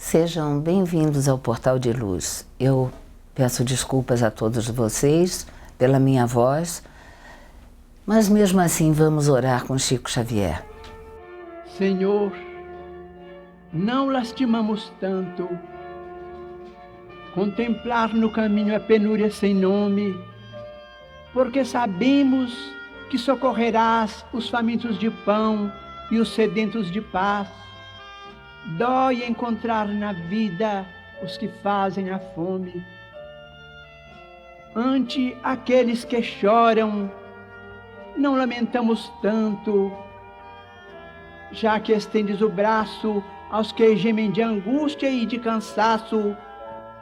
Sejam bem-vindos ao Portal de Luz. Eu peço desculpas a todos vocês pela minha voz, mas mesmo assim vamos orar com Chico Xavier. Senhor, não lastimamos tanto contemplar no caminho a penúria sem nome, porque sabemos que socorrerás os famintos de pão e os sedentos de paz. Dói encontrar na vida os que fazem a fome. Ante aqueles que choram, não lamentamos tanto, já que estendes o braço aos que gemem de angústia e de cansaço.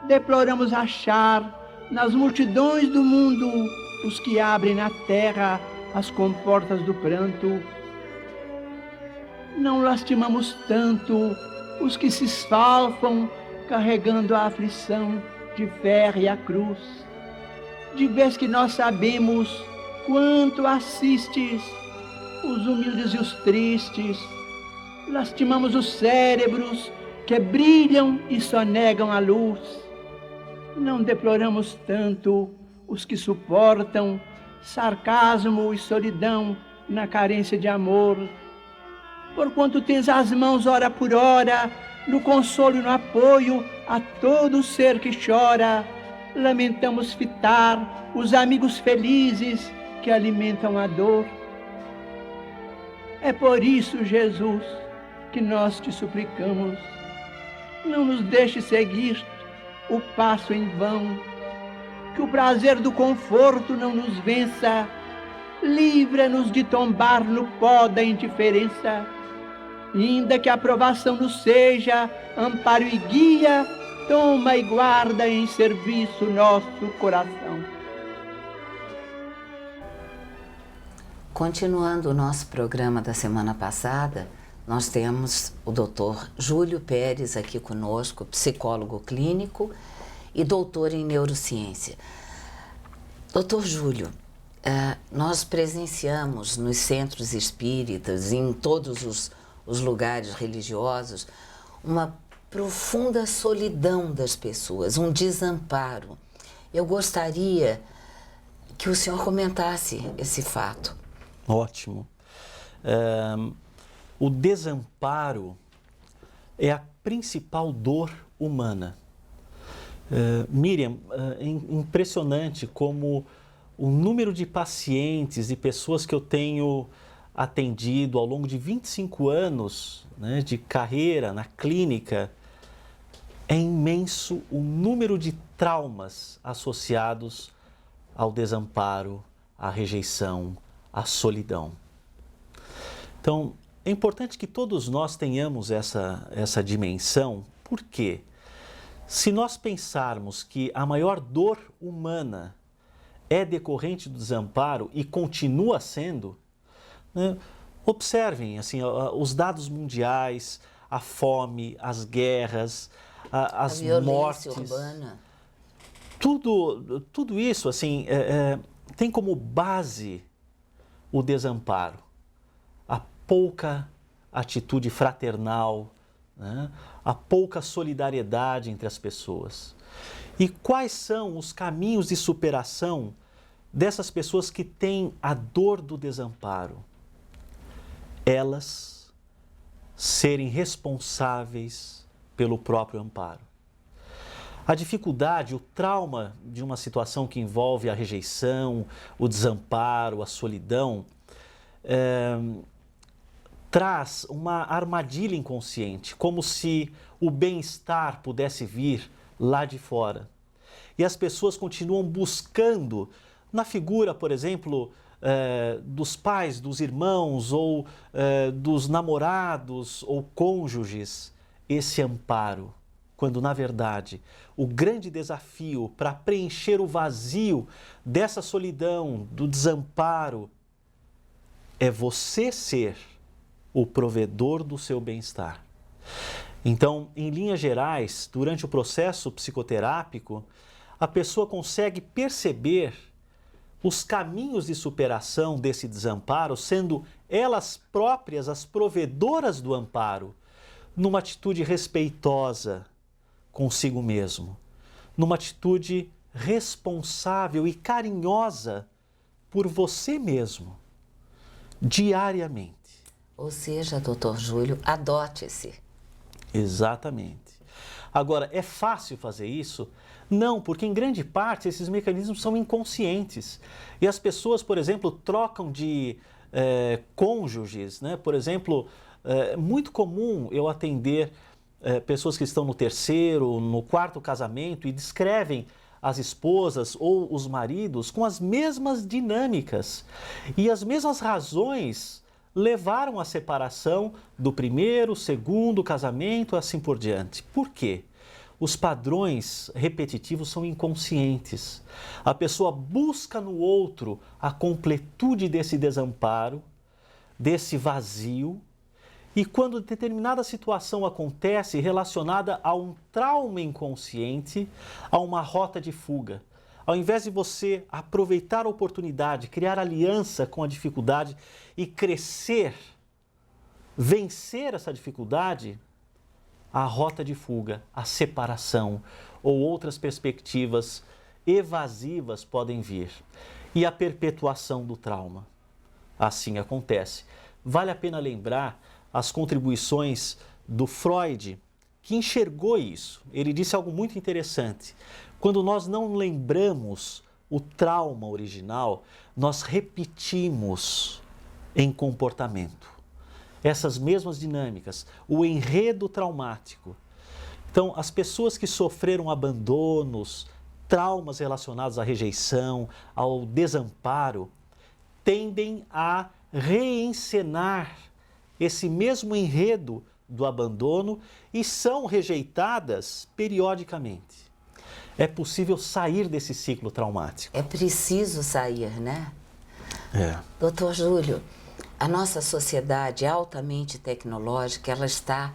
Deploramos achar nas multidões do mundo os que abrem na terra as comportas do pranto. Não lastimamos tanto os que se esfalfam carregando a aflição de ferro e a cruz. De vez que nós sabemos quanto assistes os humildes e os tristes, lastimamos os cérebros que brilham e sonegam a luz. Não deploramos tanto os que suportam sarcasmo e solidão na carência de amor, porquanto tens as mãos hora por hora no consolo e no apoio a todo ser que chora. Lamentamos fitar os amigos felizes que alimentam a dor. É por isso, Jesus, que nós te suplicamos, não nos deixe seguir o passo em vão, que o prazer do conforto não nos vença, livra-nos de tombar no pó da indiferença, ainda que a aprovação nos seja amparo e guia, toma e guarda em serviço nosso coração. Continuando o nosso programa da semana passada, nós temos o Dr. Júlio Pérez aqui conosco, psicólogo clínico e doutor em neurociência. Dr. Júlio, nós presenciamos nos centros espíritas, em todos os lugares religiosos, uma profunda solidão das pessoas, um desamparo. Eu gostaria que o senhor comentasse esse fato. Ótimo. O desamparo é a principal dor humana. Miriam, é impressionante como o número de pacientes e pessoas que eu tenho atendido ao longo de 25 anos, né, de carreira na clínica, é imenso o número de traumas associados ao desamparo, à rejeição, à solidão. Então, é importante que todos nós tenhamos essa dimensão, porque se nós pensarmos que a maior dor humana é decorrente do desamparo e continua sendo, né, observem assim, os dados mundiais, a fome, as guerras, as mortes, urbana. Tudo isso assim, tem como base o desamparo, a pouca atitude fraternal, né? A pouca solidariedade entre as pessoas. E quais são os caminhos de superação dessas pessoas que têm a dor do desamparo? Elas serem responsáveis pelo próprio amparo. A dificuldade, o trauma de uma situação que envolve a rejeição, o desamparo, a solidão, traz uma armadilha inconsciente, como se o bem-estar pudesse vir lá de fora. E as pessoas continuam buscando, na figura, por exemplo, dos pais, dos irmãos ou dos namorados ou cônjuges, esse amparo, quando na verdade o grande desafio para preencher o vazio dessa solidão, do desamparo, é você ser o provedor do seu bem-estar. Então, em linhas gerais, durante o processo psicoterápico, a pessoa consegue perceber os caminhos de superação desse desamparo, sendo elas próprias as provedoras do amparo, numa atitude respeitosa consigo mesmo, numa atitude responsável e carinhosa por você mesmo, diariamente. Ou seja, doutor Júlio, adote-se. Exatamente. Agora, é fácil fazer isso? Não, porque em grande parte esses mecanismos são inconscientes. E as pessoas, por exemplo, trocam de cônjuges, né? Por exemplo, é muito comum eu atender pessoas que estão no terceiro, no quarto casamento e descrevem as esposas ou os maridos com as mesmas dinâmicas e as mesmas razões levaram à separação do primeiro, segundo casamento, assim por diante. Por quê? Os padrões repetitivos são inconscientes. A pessoa busca no outro a completude desse desamparo, desse vazio, e quando determinada situação acontece relacionada a um trauma inconsciente, a uma rota de fuga, ao invés de você aproveitar a oportunidade, criar aliança com a dificuldade e crescer, vencer essa dificuldade, a rota de fuga, a separação ou outras perspectivas evasivas podem vir. E a perpetuação do trauma. Assim acontece. Vale a pena lembrar as contribuições do Freud, que enxergou isso. Ele disse algo muito interessante. Quando nós não lembramos o trauma original, nós repetimos em comportamento essas mesmas dinâmicas, o enredo traumático. Então, as pessoas que sofreram abandonos, traumas relacionados à rejeição, ao desamparo, tendem a reencenar esse mesmo enredo do abandono e são rejeitadas periodicamente. É possível sair desse ciclo traumático. É preciso sair, né? Doutor Júlio, a nossa sociedade altamente tecnológica, ela está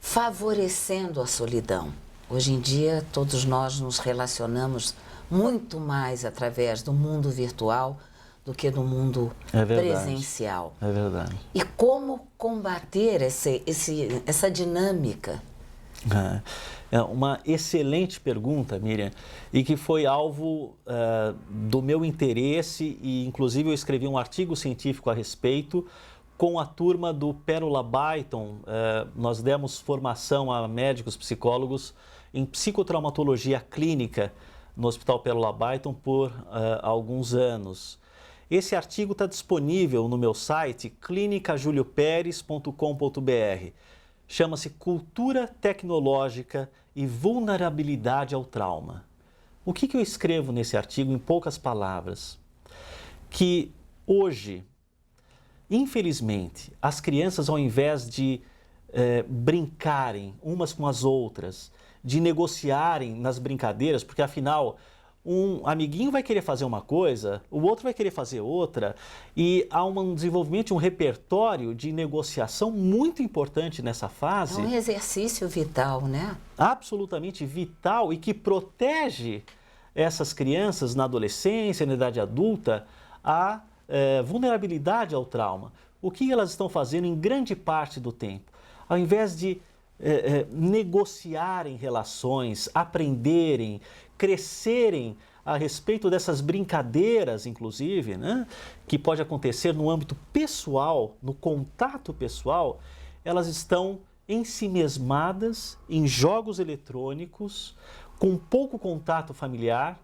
favorecendo a solidão. Hoje em dia, todos nós nos relacionamos muito mais através do mundo virtual do que do mundo presencial. É verdade. E como combater essa dinâmica? É uma excelente pergunta, Miriam, e que foi alvo do meu interesse e, inclusive, eu escrevi um artigo científico a respeito com a turma do Pérola Byton. Nós demos formação a médicos psicólogos em psicotraumatologia clínica no Hospital Pérola Byton por alguns anos. Esse artigo está disponível no meu site clinicajuliopérez.com.br. Chama-se Cultura Tecnológica e Vulnerabilidade ao Trauma. O que eu escrevo nesse artigo em poucas palavras? Que hoje, infelizmente, as crianças, ao invés de brincarem umas com as outras, de negociarem nas brincadeiras, porque afinal um amiguinho vai querer fazer uma coisa, o outro vai querer fazer outra, e há um desenvolvimento, um repertório de negociação muito importante nessa fase. É um exercício vital, né? Absolutamente vital e que protege essas crianças na adolescência, na idade adulta, a vulnerabilidade ao trauma. O que elas estão fazendo em grande parte do tempo? Ao invés de negociarem relações, aprenderem, crescerem a respeito dessas brincadeiras, inclusive, né, que pode acontecer no âmbito pessoal, no contato pessoal, elas estão ensimesmadas em jogos eletrônicos, com pouco contato familiar.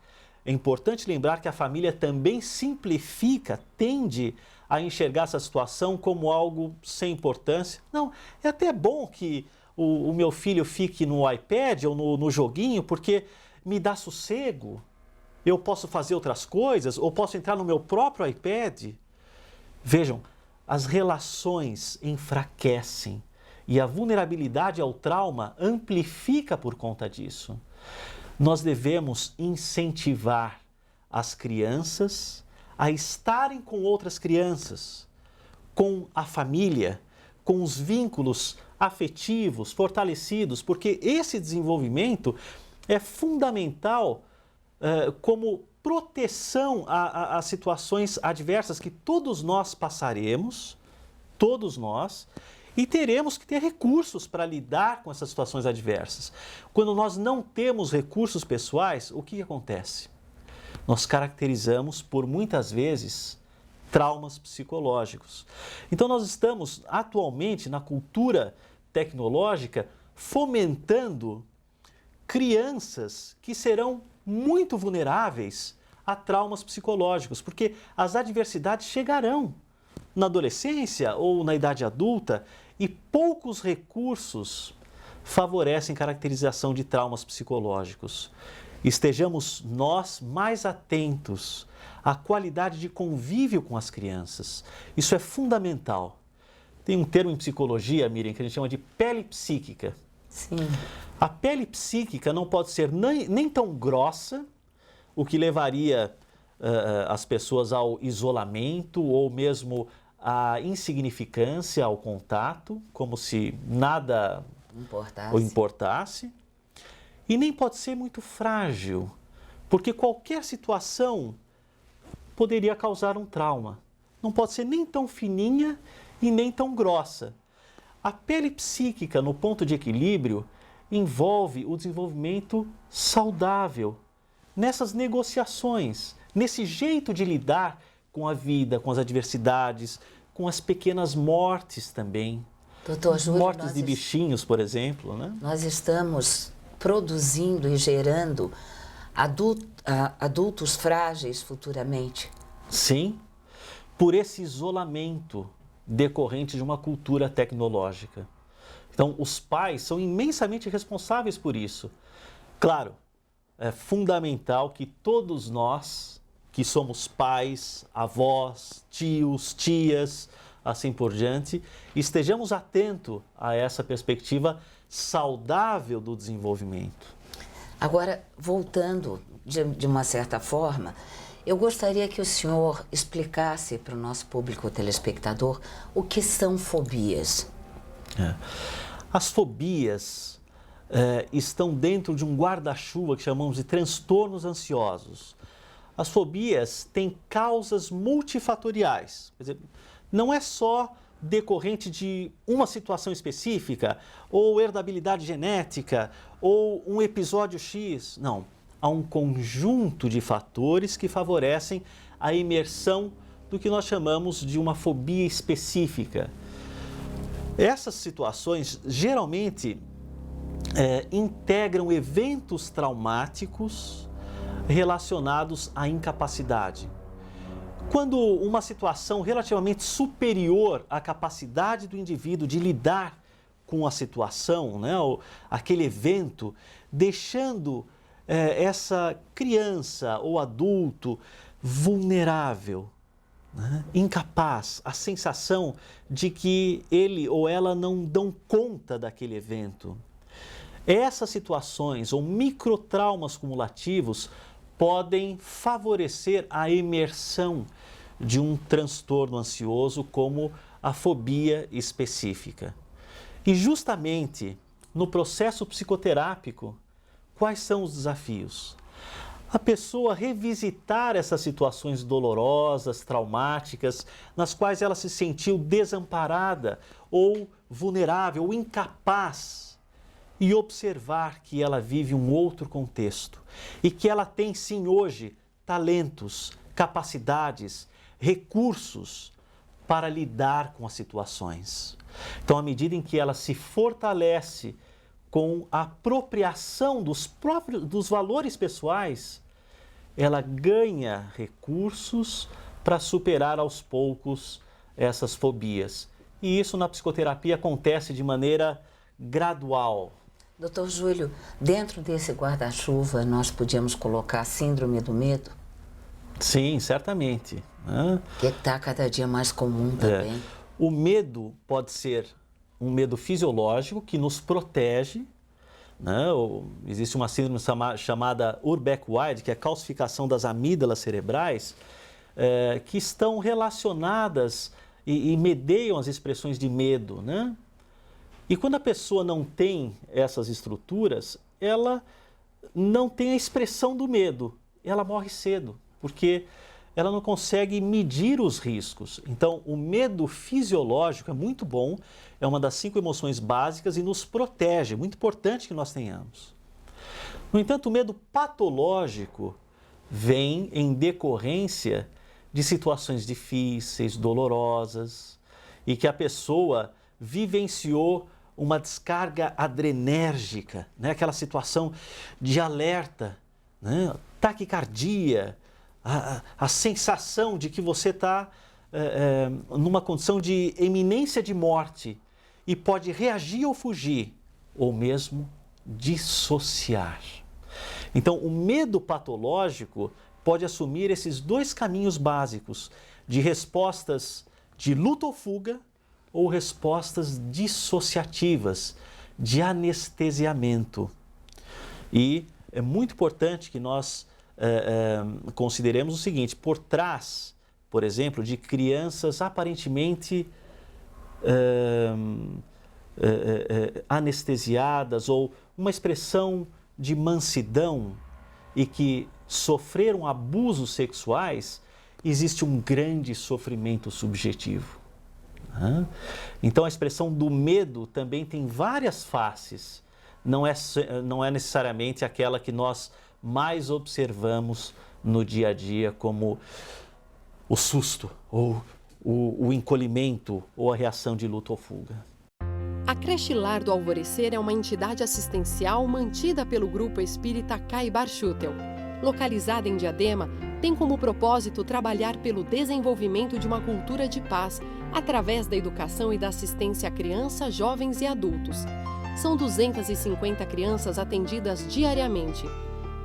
É importante lembrar que a família também simplifica, tende a enxergar essa situação como algo sem importância. Não, é até bom que o meu filho fique no iPad ou no joguinho, porque me dá sossego, eu posso fazer outras coisas, ou posso entrar no meu próprio iPad. Vejam, as relações enfraquecem e a vulnerabilidade ao trauma amplifica por conta disso. Nós devemos incentivar as crianças a estarem com outras crianças, com a família, com os vínculos afetivos fortalecidos, porque esse desenvolvimento é fundamental como proteção a situações adversas que todos nós passaremos, todos nós, E teremos que ter recursos para lidar com essas situações adversas. Quando nós não temos recursos pessoais, o que acontece? Nós caracterizamos por muitas vezes traumas psicológicos. Então nós estamos atualmente na cultura tecnológica fomentando crianças que serão muito vulneráveis a traumas psicológicos, porque as adversidades chegarão na adolescência ou na idade adulta e poucos recursos favorecem caracterização de traumas psicológicos. Estejamos nós mais atentos à qualidade de convívio com as crianças. Isso é fundamental. Tem um termo em psicologia, Miriam, que a gente chama de pele psíquica. Sim. A pele psíquica não pode ser nem tão grossa, o que levaria as pessoas ao isolamento ou mesmo à insignificância, ao contato, como se nada o importasse. E nem pode ser muito frágil, porque qualquer situação poderia causar um trauma. Não pode ser nem tão fininha e nem tão grossa. A pele psíquica, no ponto de equilíbrio, envolve o desenvolvimento saudável, nessas negociações, nesse jeito de lidar com a vida, com as adversidades, com as pequenas mortes também. Doutor Júlio, mortes de bichinhos, por exemplo, né? Nós estamos produzindo e gerando adultos frágeis futuramente. Sim, por esse isolamento decorrente de uma cultura tecnológica. Então, os pais são imensamente responsáveis por isso. Claro, é fundamental que todos nós, que somos pais, avós, tios, tias, assim por diante, estejamos atentos a essa perspectiva saudável do desenvolvimento. Agora, voltando de uma certa forma, eu gostaria que o senhor explicasse para o nosso público telespectador o que são fobias. As fobias estão dentro de um guarda-chuva que chamamos de transtornos ansiosos. As fobias têm causas multifatoriais. Quer dizer, não é só decorrente de uma situação específica, ou herdabilidade genética, ou um episódio X. Não. Há um conjunto de fatores que favorecem a imersão do que nós chamamos de uma fobia específica. Essas situações geralmente integram eventos traumáticos relacionados à incapacidade. Quando uma situação relativamente superior à capacidade do indivíduo de lidar com a situação, né, ou aquele evento, deixando essa criança ou adulto vulnerável, né, incapaz, a sensação de que ele ou ela não dão conta daquele evento. Essas situações ou microtraumas cumulativos podem favorecer a imersão de um transtorno ansioso como a fobia específica. E justamente no processo psicoterápico, quais são os desafios? A pessoa revisitar essas situações dolorosas, traumáticas, nas quais ela se sentiu desamparada ou vulnerável, ou incapaz, e observar que ela vive um outro contexto e que ela tem sim hoje talentos, capacidades, recursos para lidar com as situações. Então, à medida em que ela se fortalece com a apropriação dos valores pessoais, ela ganha recursos para superar aos poucos essas fobias. E isso na psicoterapia acontece de maneira gradual. Doutor Júlio, dentro desse guarda-chuva nós podíamos colocar a síndrome do medo? Sim, certamente. Que está cada dia mais comum também. O medo pode ser um medo fisiológico que nos protege. Existe uma síndrome chamada Urbach-Wild, que é a calcificação das amígdalas cerebrais, que estão relacionadas e medeiam as expressões de medo, né? E quando a pessoa não tem essas estruturas, ela não tem a expressão do medo, ela morre cedo, porque ela não consegue medir os riscos. Então, o medo fisiológico é muito bom, é uma das 5 emoções básicas e nos protege, muito importante que nós tenhamos. No entanto, o medo patológico vem em decorrência de situações difíceis, dolorosas, e que a pessoa vivenciou uma descarga adrenérgica, né? Aquela situação de alerta, né? Taquicardia, a sensação de que você está numa condição de iminência de morte e pode reagir ou fugir, ou mesmo dissociar. Então, o medo patológico pode assumir esses 2 caminhos básicos de respostas de luta ou fuga ou respostas dissociativas, de anestesiamento. E é muito importante que nós consideremos o seguinte: por trás, por exemplo, de crianças aparentemente anestesiadas ou uma expressão de mansidão e que sofreram abusos sexuais, existe um grande sofrimento subjetivo. Então, a expressão do medo também tem várias faces, não é necessariamente aquela que nós mais observamos no dia a dia, como o susto, ou o encolhimento, ou a reação de luta ou fuga. A Creche Lar do Alvorecer é uma entidade assistencial mantida pelo Grupo Espírita Caibar Schutel. Localizada em Diadema, tem como propósito trabalhar pelo desenvolvimento de uma cultura de paz, através da educação e da assistência a crianças, jovens e adultos. São 250 crianças atendidas diariamente.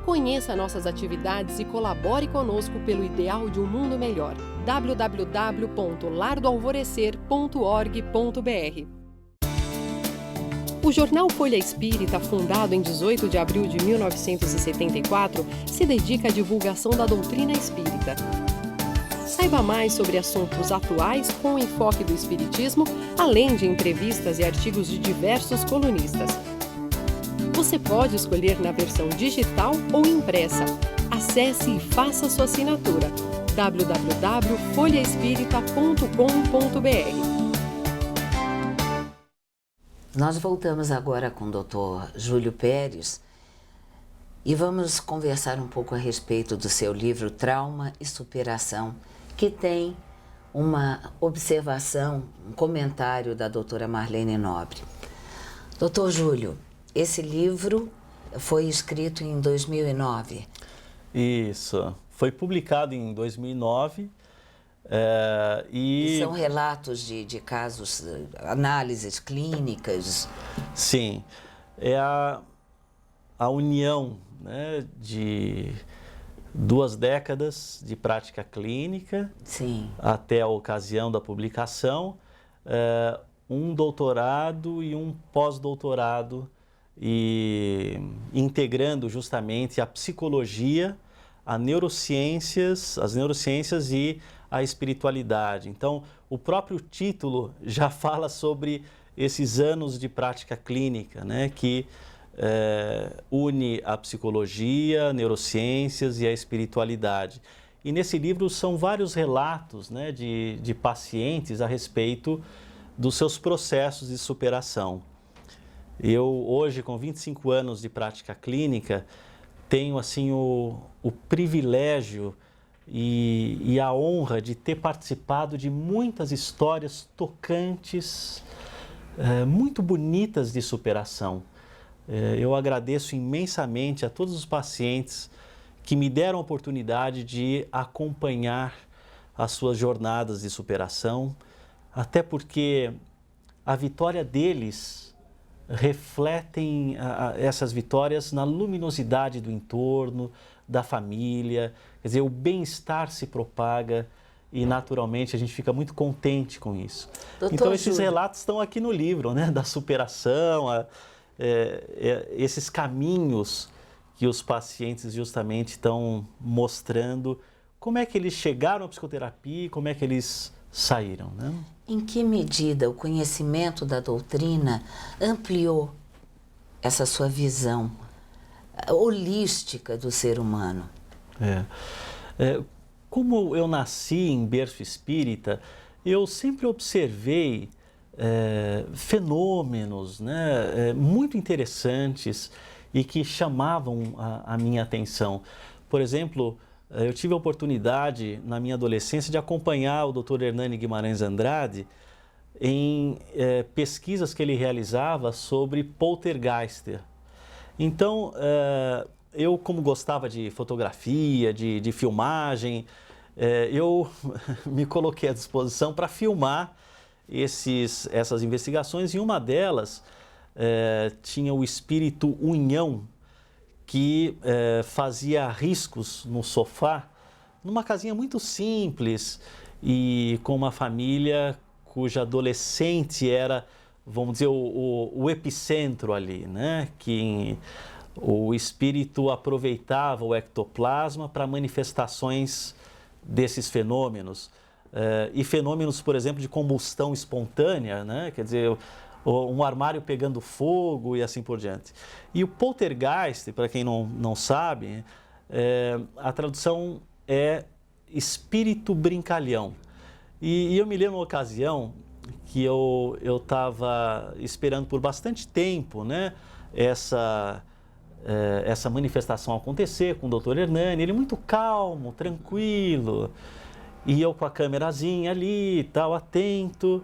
Conheça nossas atividades e colabore conosco pelo ideal de um mundo melhor. www.lardoalvorecer.org.br. O jornal Folha Espírita, fundado em 18 de abril de 1974, se dedica à divulgação da doutrina espírita. Saiba mais sobre assuntos atuais com o enfoque do espiritismo, além de entrevistas e artigos de diversos colunistas. Você pode escolher na versão digital ou impressa. Acesse e faça sua assinatura. www.folhaespirita.com.br. Nós voltamos agora com o Dr. Júlio Pérez e vamos conversar um pouco a respeito do seu livro Trauma e Superação, que tem uma observação, um comentário da doutora Marlene Nobre. Doutor Júlio, esse livro foi escrito em 2009. Isso, foi publicado em 2009. E são relatos de casos, análises clínicas. Sim, é a união, né, de 2 décadas de prática clínica. Sim. Até a ocasião da publicação, um doutorado e um pós-doutorado, e integrando justamente a psicologia, as neurociências e a espiritualidade. Então, o próprio título já fala sobre esses anos de prática clínica, né, que une a psicologia, neurociências e a espiritualidade. E nesse livro são vários relatos, né, de pacientes a respeito dos seus processos de superação. Eu, hoje, com 25 anos de prática clínica, tenho assim o privilégio e a honra de ter participado de muitas histórias tocantes, muito bonitas de superação. Eu agradeço imensamente a todos os pacientes que me deram a oportunidade de acompanhar as suas jornadas de superação, até porque a vitória deles refletem essas vitórias na luminosidade do entorno, da família, quer dizer, o bem-estar se propaga e naturalmente a gente fica muito contente com isso. Doutor então esses Júlio, relatos estão aqui no livro, né, da superação, esses caminhos que os pacientes justamente estão mostrando, como é que eles chegaram à psicoterapia e como é que eles saíram, né? Em que medida o conhecimento da doutrina ampliou essa sua visão holística do ser humano? como eu nasci em berço espírita, eu sempre observei fenômenos, né, muito interessantes e que chamavam a minha atenção. Por exemplo, eu tive a oportunidade, na minha adolescência, de acompanhar o Dr. Hernani Guimarães Andrade em pesquisas que ele realizava sobre poltergeister. Então, eu, como gostava de fotografia, de filmagem, eu me coloquei à disposição para filmar essas investigações, e uma delas tinha o espírito Unhão, que fazia riscos no sofá, numa casinha muito simples e com uma família cuja adolescente era, vamos dizer, o epicentro ali, né? Que o espírito aproveitava o ectoplasma para manifestações desses fenômenos. E fenômenos, por exemplo, de combustão espontânea, né? Quer dizer, um armário pegando fogo e assim por diante. E o poltergeist, para quem não sabe, a tradução é espírito brincalhão. E eu me lembro uma ocasião que eu estava esperando por bastante tempo, né, essa manifestação acontecer com o Dr. Hernani. Ele muito calmo, tranquilo, e eu com a câmerazinha ali, tal, atento.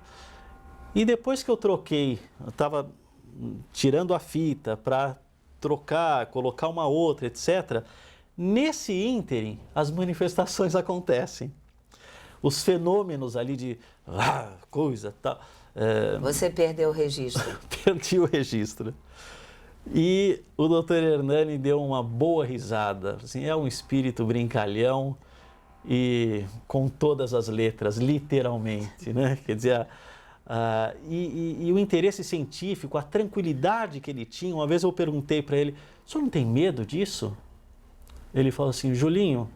E depois que eu troquei, eu estava tirando a fita para trocar, colocar uma outra, etc. Nesse ínterim, as manifestações acontecem. Os fenômenos ali de coisa, tal. Você perdeu o registro. Perdi o registro. E o Dr. Hernani deu uma boa risada. Assim, é um espírito brincalhão e com todas as letras, literalmente, né? Quer dizer, e o interesse científico, a tranquilidade que ele tinha. Uma vez eu perguntei para ele: o senhor não tem medo disso? Ele falou assim: Julinho,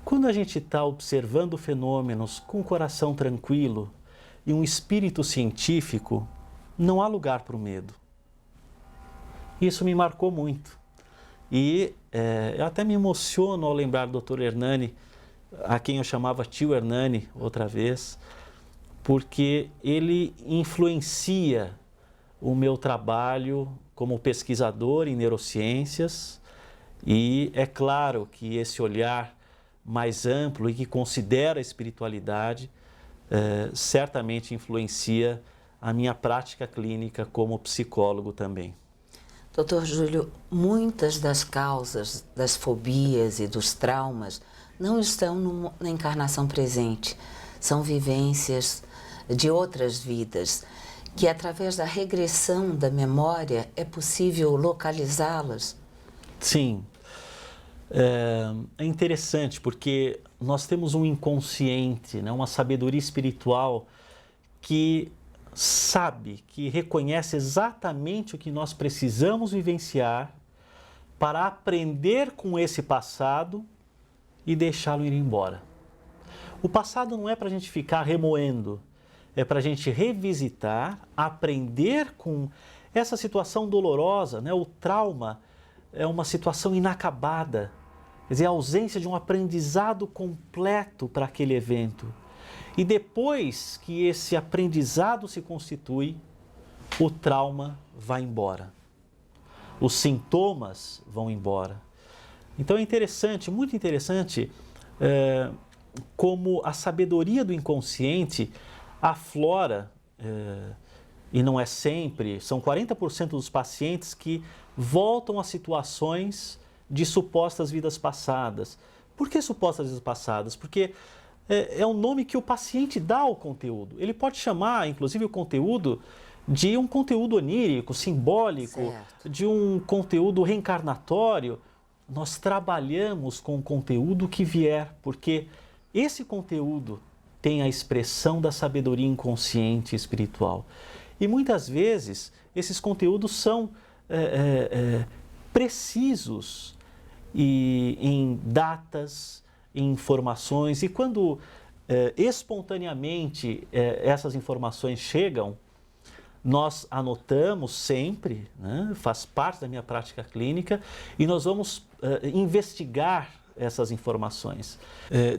quando a gente está observando fenômenos com o coração tranquilo e um espírito científico, não há lugar para o medo. Isso me marcou muito. E eu até me emociono ao lembrar do Dr. Hernani, a quem eu chamava tio Hernani outra vez, porque ele influencia o meu trabalho como pesquisador em neurociências, e é claro que esse olhar mais amplo e que considera a espiritualidade certamente influencia a minha prática clínica como psicólogo também. Doutor Júlio, muitas das causas das fobias e dos traumas não estão na encarnação presente. São vivências de outras vidas, que através da regressão da memória é possível localizá-las? Sim. É interessante porque nós temos um inconsciente, né, uma sabedoria espiritual que sabe, que reconhece exatamente o que nós precisamos vivenciar para aprender com esse passado e deixá-lo ir embora. O passado não é para a gente ficar remoendo, é para a gente revisitar, aprender com essa situação dolorosa, né? O trauma é uma situação inacabada, quer dizer, a ausência de um aprendizado completo para aquele evento. E depois que esse aprendizado se constitui, o trauma vai embora. Os sintomas vão embora. Então é interessante, muito interessante, como a sabedoria do inconsciente aflora, e não é sempre, são 40% dos pacientes que voltam a situações de supostas vidas passadas. Por que supostas vidas passadas? Porque é um nome que o paciente dá ao conteúdo. Ele pode chamar, inclusive, o conteúdo de um conteúdo onírico, simbólico, certo, de um conteúdo reencarnatório. Nós trabalhamos com o conteúdo que vier, porque esse conteúdo tem a expressão da sabedoria inconsciente e espiritual. E muitas vezes esses conteúdos são precisos em datas, em informações, e quando espontaneamente essas informações chegam, nós anotamos sempre, né, faz parte da minha prática clínica, e nós vamos investigar essas informações.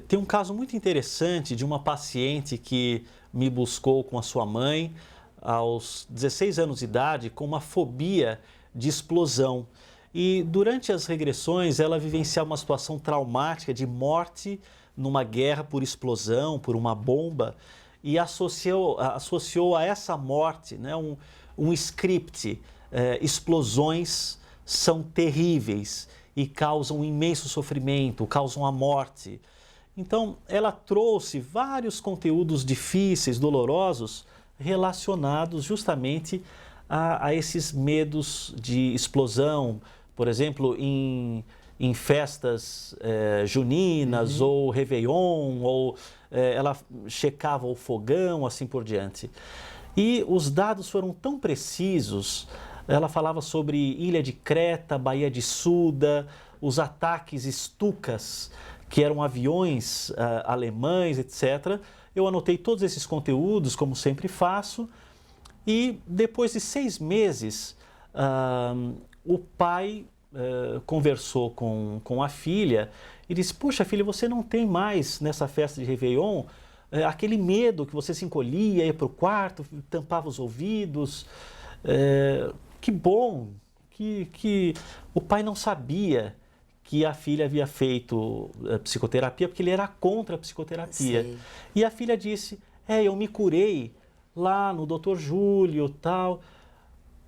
Tem um caso muito interessante de uma paciente que me buscou com a sua mãe aos 16 anos de idade com uma fobia de explosão. E durante as regressões ela vivenciava uma situação traumática de morte numa guerra por explosão, por uma bomba, e associou a essa morte, né, um script. Explosões são terríveis e causam um imenso sofrimento, causam a morte. Então, ela trouxe vários conteúdos difíceis, dolorosos, relacionados justamente a esses medos de explosão. Por exemplo, em festas juninas ou Réveillon, ou ela checava o fogão, assim por diante. E os dados foram tão precisos. Ela falava sobre Ilha de Creta, Baía de Suda, os ataques Stukas, que eram aviões alemães, etc. Eu anotei todos esses conteúdos, como sempre faço, e depois de 6 meses, o pai conversou com a filha e disse: "Poxa, filha, você não tem mais nessa festa de Réveillon aquele medo que você se encolhia, ia para o quarto, tampava os ouvidos. Que bom que o pai não sabia que a filha havia feito psicoterapia, porque ele era contra a psicoterapia. Sim. E a filha disse: eu me curei lá no Dr. Júlio, tal.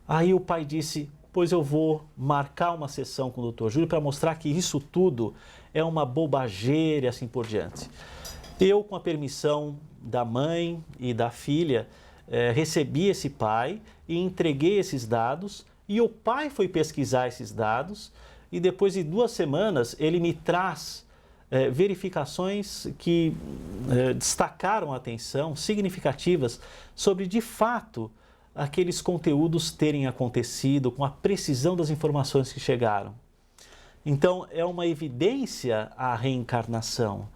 Aí o pai disse: pois eu vou marcar uma sessão com o Dr. Júlio para mostrar que isso tudo é uma bobageira e assim por diante. Eu, com a permissão da mãe e da filha, recebi esse pai e entreguei esses dados, e o pai foi pesquisar esses dados, e depois de 2 semanas ele me traz verificações que destacaram a atenção, significativas, sobre de fato aqueles conteúdos terem acontecido com a precisão das informações que chegaram. Então, é uma evidência a reencarnação.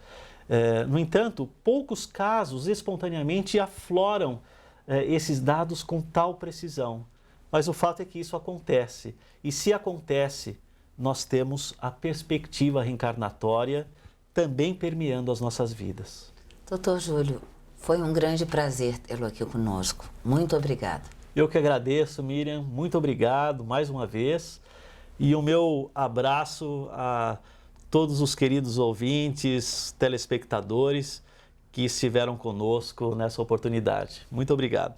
No entanto, poucos casos espontaneamente afloram esses dados com tal precisão. Mas o fato é que isso acontece. E se acontece, nós temos a perspectiva reencarnatória também permeando as nossas vidas. Doutor Júlio, foi um grande prazer tê-lo aqui conosco. Muito obrigada. Eu que agradeço, Miriam. Muito obrigado mais uma vez. E o meu abraço a todos os queridos ouvintes, telespectadores que estiveram conosco nessa oportunidade. Muito obrigado.